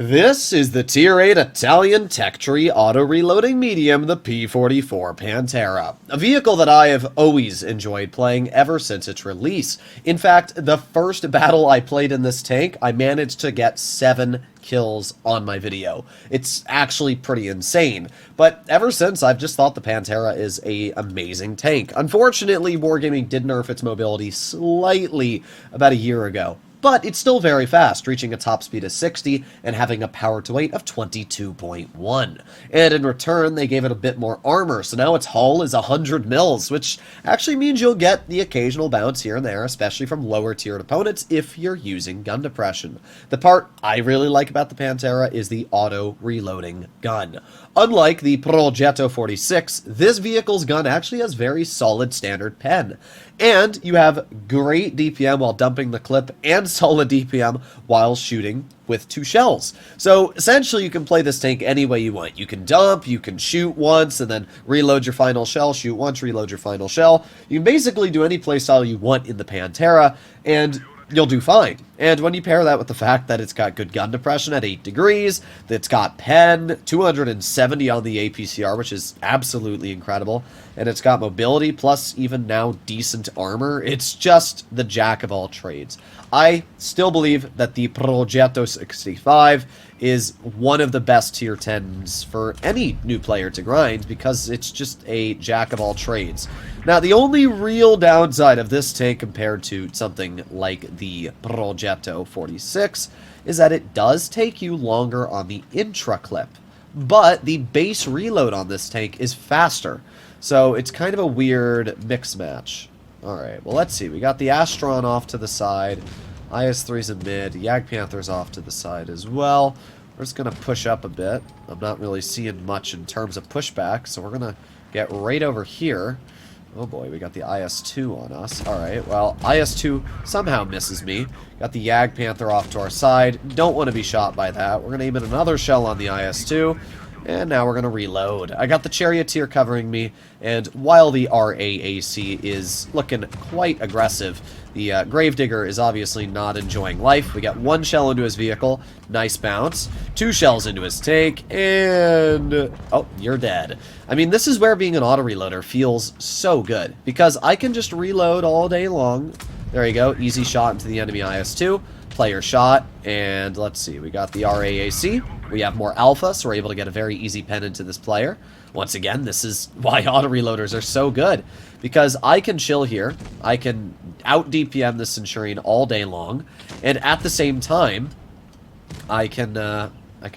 This is the Tier 8 Italian Tech Tree auto-reloading medium, the P.44 Pantera, a vehicle that I have always enjoyed playing ever since its release. In fact, the first battle I played in this tank, I managed to get 7 kills on my video. It's actually pretty insane, but ever since, I've just thought the Pantera is an amazing tank. Unfortunately, Wargaming did nerf its mobility slightly about a year ago. But it's still very fast, reaching a top speed of 60 and having a power to weight of 22.1. And in return, they gave it a bit more armor, so now its hull is 100 mils, which actually means you'll get the occasional bounce here and there, especially from lower tiered opponents if you're using gun depression. The part I really like about the Pantera is the auto reloading gun. Unlike the Progetto 46, this vehicle's gun actually has very solid standard pen. And you have great DPM while dumping the clip and solid DPM while shooting with 2 shells. So essentially you can play this tank any way you want. You can dump, you can shoot once and then reload your final shell, shoot once, reload your final shell. You can basically do any playstyle you want in the Pantera, and you'll do fine. And when you pair that with the fact that it's got good gun depression at 8 degrees, that it's got pen, 270 on the APCR, which is absolutely incredible, and it's got mobility, plus even now decent armor, it's just the jack of all trades. I still believe that the Progetto 65 is one of the best tier 10s for any new player to grind because it's just a jack of all trades. Now, the only real downside of this tank compared to something like the Progetto 46 is that it does take you longer on the intra clip, but the base reload on this tank is faster. So it's kind of a weird mix match. Alright, well let's see. We got the Astron off to the side. IS-3's in mid. Jagdpanther's off to the side as well. We're just going to push up a bit. I'm not really seeing much in terms of pushback, so we're going to get right over here. Oh boy, we got the IS-2 on us. Alright, well, IS-2 somehow misses me. Got the Jagdpanther off to our side. Don't want to be shot by that. We're going to aim in another shell on the IS-2. And now we're going to reload. I got the Charioteer covering me, and while the RAAC is looking quite aggressive, the Gravedigger is obviously not enjoying life. We got 1 shell into his vehicle, nice bounce, 2 shells into his tank, and oh, you're dead. I mean, this is where being an auto-reloader feels so good, because I can just reload all day long. There you go, easy shot into the enemy IS-2. Player shot, and let's see, we got the RAAC. We have more alpha, so we're able to get a very easy pen into this player. Once again, this is why auto-reloaders are so good, because I can chill here, I can out-DPM this Centurion all day long, and at the same time, I can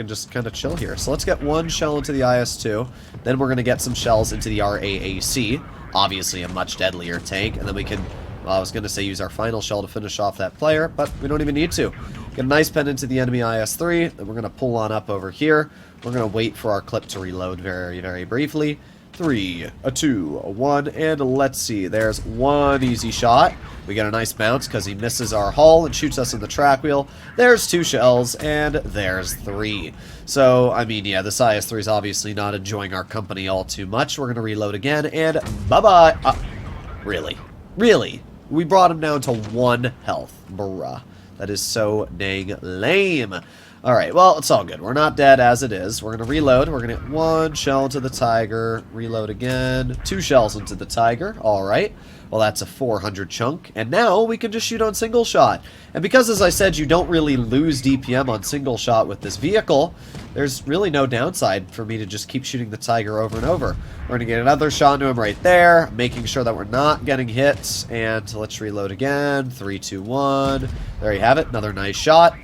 just kind of chill here. So let's get 1 shell into the IS-2, then we're going to get some shells into the RAAC, obviously a much deadlier tank, and then we can, well, I was going to say use our final shell to finish off that player, but we don't even need to. Get a nice pen into the enemy IS-3, then we're going to pull on up over here. We're going to wait for our clip to reload very, very briefly. 3, a 2, a 1, and let's see, there's 1 easy shot. We get a nice bounce because he misses our hull and shoots us in the track wheel. There's 2 shells, and there's 3. So, I mean, yeah, this IS-3 is obviously not enjoying our company all too much. We're going to reload again, and bye-bye. Really? Really? We brought him down to 1 health. Bruh. That is so dang lame. Alright, well, it's all good. We're not dead as it is. We're going to reload. We're going to get 1 shell into the Tiger. Reload again. 2 shells into the Tiger. Alright. Well, that's a 400 chunk. And now we can just shoot on single shot. And because, as I said, you don't really lose DPM on single shot with this vehicle, there's really no downside for me to just keep shooting the Tiger over and over. We're going to get another shot into him right there, making sure that we're not getting hits. And let's reload again. 3, 2, 1. There you have it. Another nice shot.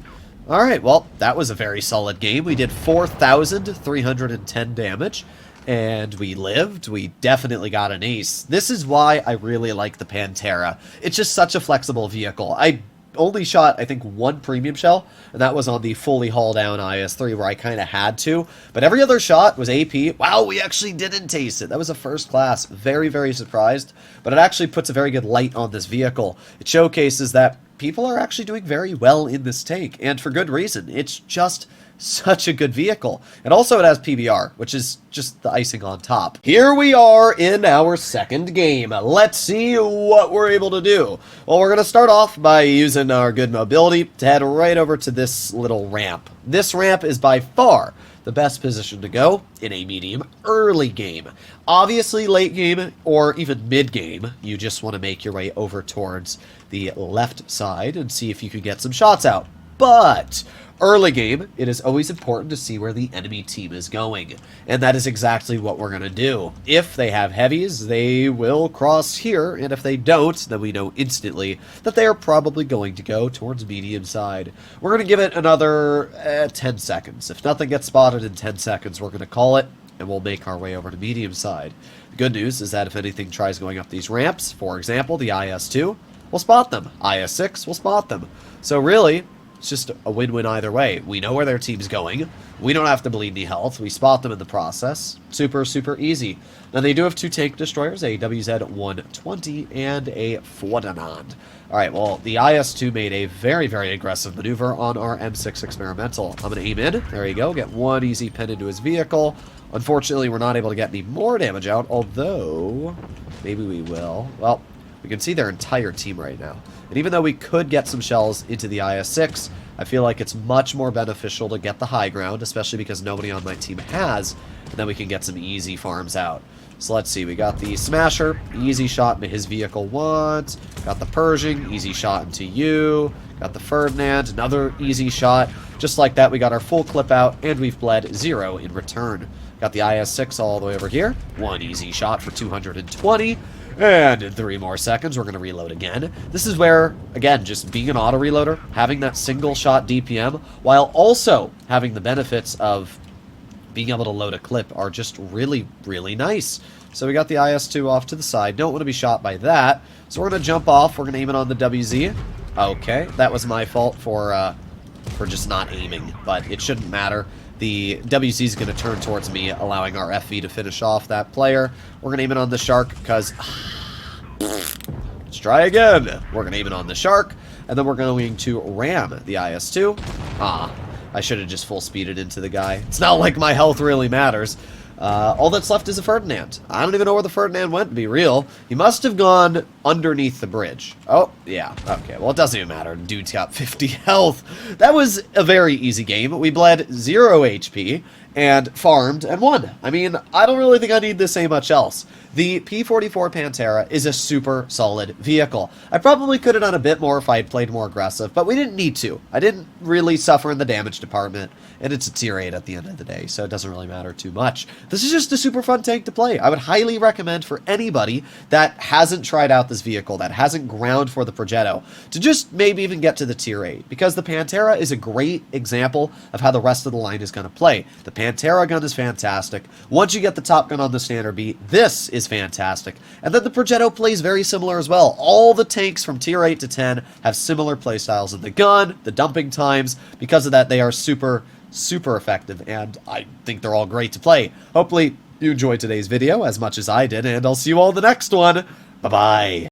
Alright, well, that was a very solid game. We did 4,310 damage, and we lived. We definitely got an ace. This is why I really like the Pantera. It's just such a flexible vehicle. I only shot, I think, 1 premium shell, and that was on the fully hull down IS-3 where I kind of had to. But every other shot was AP. Wow, we actually didn't taste it. That was a first class. Very, very surprised. But it actually puts a very good light on this vehicle. It showcases that people are actually doing very well in this tank, and for good reason. It's just such a good vehicle. And also it has PBR, which is just the icing on top. Here we are in our second game. Let's see what we're able to do. Well, we're going to start off by using our good mobility to head right over to this little ramp. This ramp is by far the best position to go in a medium early game. Obviously, late game or even mid game, you just want to make your way over towards the left side and see if you can get some shots out. But early game, it is always important to see where the enemy team is going, and that is exactly what we're going to do. If they have heavies, they will cross here, and if they don't, then we know instantly that they are probably going to go towards medium side. We're going to give it another 10 seconds. If nothing gets spotted in 10 seconds, we're going to call it, and we'll make our way over to medium side. The good news is that if anything tries going up these ramps, for example, the IS-2, we'll spot them. IS-6 will spot them. So really, it's just a win-win either way. We know where their team's going. We don't have to bleed any health. We spot them in the process. Super, super easy. Now, they do have 2 tank destroyers, a WZ-120 and a Ferdinand. Alright, well, the IS-2 made a very, very aggressive maneuver on our M6 experimental. I'm going to aim in. There you go. Get 1 easy pin into his vehicle. Unfortunately, we're not able to get any more damage out, although maybe we will. Well, we can see their entire team right now. And even though we could get some shells into the IS-6, I feel like it's much more beneficial to get the high ground, especially because nobody on my team has, and then we can get some easy farms out. So let's see, we got the Smasher, easy shot into his vehicle once, got the Pershing, easy shot into you, got the Ferdinand, another easy shot. Just like that, we got our full clip out, and we've bled 0 in return. Got the IS-6 all the way over here, 1 easy shot for 220. And in 3 more seconds, we're going to reload again. This is where, again, just being an auto-reloader, having that single-shot DPM, while also having the benefits of being able to load a clip are just really, really nice. So we got the IS-2 off to the side. Don't want to be shot by that. So we're going to jump off. We're going to aim it on the WZ. Okay, that was my fault for just not aiming, but it shouldn't matter. The WZ is going to turn towards me, allowing our FV to finish off that player. We're going to aim it on the Shark because... Let's try again. We're going to aim it on the Shark, and then we're going to ram the IS-2. I should have just full speeded into the guy. It's not like my health really matters. All that's left is a Ferdinand. I don't even know where the Ferdinand went, to be real. He must have gone underneath the bridge. Oh, yeah. Okay, well, it doesn't even matter. Dude's got 50 health. That was a very easy game. We bled 0 HP and farmed and won. I mean, I don't really think I need to say much else. The P.44 Pantera is a super solid vehicle. I probably could have done a bit more if I had played more aggressive, but we didn't need to. I didn't really suffer in the damage department, and it's a tier 8 at the end of the day, so it doesn't really matter too much. This is just a super fun tank to play. I would highly recommend for anybody that hasn't tried out this vehicle, that hasn't ground for the Progetto, to just maybe even get to the tier 8, because the Pantera is a great example of how the rest of the line is going to play. The Pantera gun is fantastic. Once you get the top gun on the standard beat, this is fantastic. And then the Progetto plays very similar as well. All the tanks from tier 8 to 10 have similar playstyles in the gun, the dumping times. Because of that, they are super, super effective, and I think they're all great to play. Hopefully, you enjoyed today's video as much as I did, and I'll see you all in the next one. Bye-bye.